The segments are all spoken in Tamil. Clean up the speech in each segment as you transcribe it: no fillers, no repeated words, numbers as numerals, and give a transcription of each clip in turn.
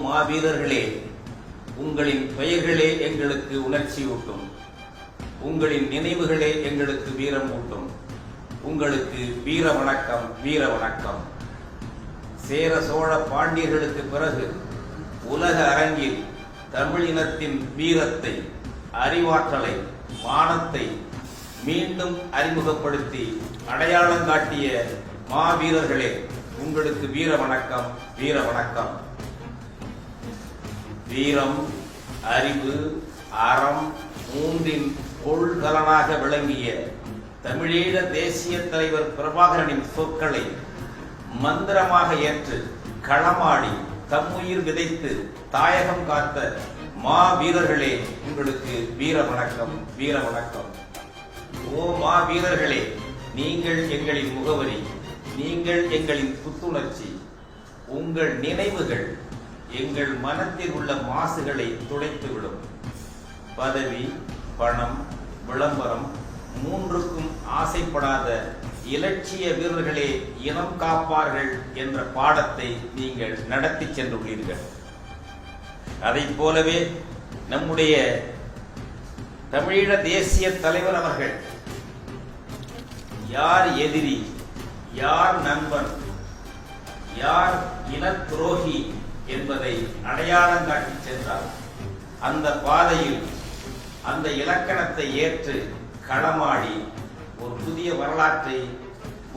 மாவீரர்களே, உங்களின் பெயர்களே எங்களுக்கு உணர்ச்சியூட்டும். உங்களின் நினைவுகளே எங்களுக்கு வீரம் ஊட்டும். உங்களுக்கு வீர வணக்கம், வீர வணக்கம். சேர சோழ பாண்டியர்களுக்கு பிறகு உலக அரங்கில் தமிழினத்தின் வீரத்தை, அறிவாற்றலை, மானத்தை மீண்டும் அறிமுகப்படுத்தி அடையாளம் காட்டிய மாவீரர்களே, உங்களுக்கு வீர வணக்கம், வீர வணக்கம். வீரம், அறிவு, அறம் மூன்றின் கொள்கலனாக விளங்கிய தமிழீழ தேசிய தலைவர் பிரபாகரனின் சொற்களை மந்திரமாக ஏற்று களமாடி தம்முயிர் விதைத்து தாயகம் காத்த மாவீரர்களே, உங்களுக்கு வீர வணக்கம், வீர வணக்கம். ஓ மாவீரர்களே, நீங்கள் எங்களின் முகவரி, நீங்கள் எங்களின் புத்துணர்ச்சி. உங்கள் நினைவுகள் எங்கள் மனத்தில் உள்ள மாசுகளை துடைத்துவிடும். பதவி, பணம், விளம்பரம் மூன்றுக்கும் ஆசைப்படாத இலட்சிய வீரர்களே இனம் காப்பார்கள் என்ற பாடத்தை நீங்கள் நடத்தி சென்றுள்ளீர்கள். அதைப் போலவே நம்முடைய தமிழீழ தேசிய தலைவர் அவர்கள் யார் எதிரி, யார் நண்பன், யார் இன துரோகி என்பதை அடையாளம் காட்டி சென்றார். அந்த பாதையில் அந்த இலக்கணத்தை ஏற்று களமாடி ஒரு புதிய வரலாற்றை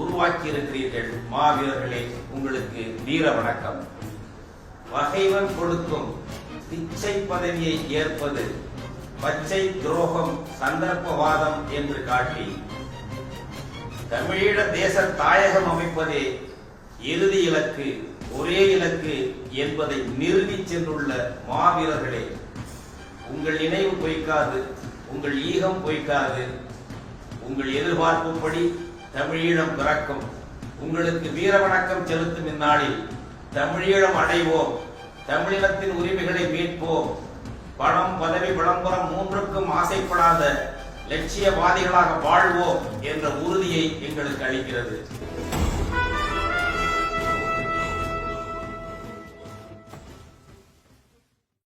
உருவாக்கி இருக்கிறீர்கள். மாவீரர்களே, உங்களுக்கு வீர வணக்கம். பகைவன் கொடுக்கும் பிச்சை பதவியை ஏற்பது பச்சை துரோகம், சந்தர்ப்பவாதம் என்று காட்டி தமிழீழ தேச தாயகம் அமைப்பதே இறுதி இலக்கு, ஒரே இலக்கு என்பதை நிறுவி சென்றுள்ள மாவீரர்களே, உங்கள் நினைவு பொய்க்காது, உங்கள் ஈகம் பொய்க்காது. உங்கள் எதிர்பார்ப்புப்படி தமிழீழம் பிறக்கும். உங்களுக்கு வீர வணக்கம் செலுத்தும் இந்நாளில் தமிழீழம் அடைவோம், தமிழினத்தின் உரிமைகளை மீட்போம். பணம், பதவி, விளம்பரம் மூன்றுக்கும் ஆசைப்படாத லட்சியவாதிகளாக வாழ்வோம் என்ற உறுதியை எங்களுக்கு அளிக்கிறது.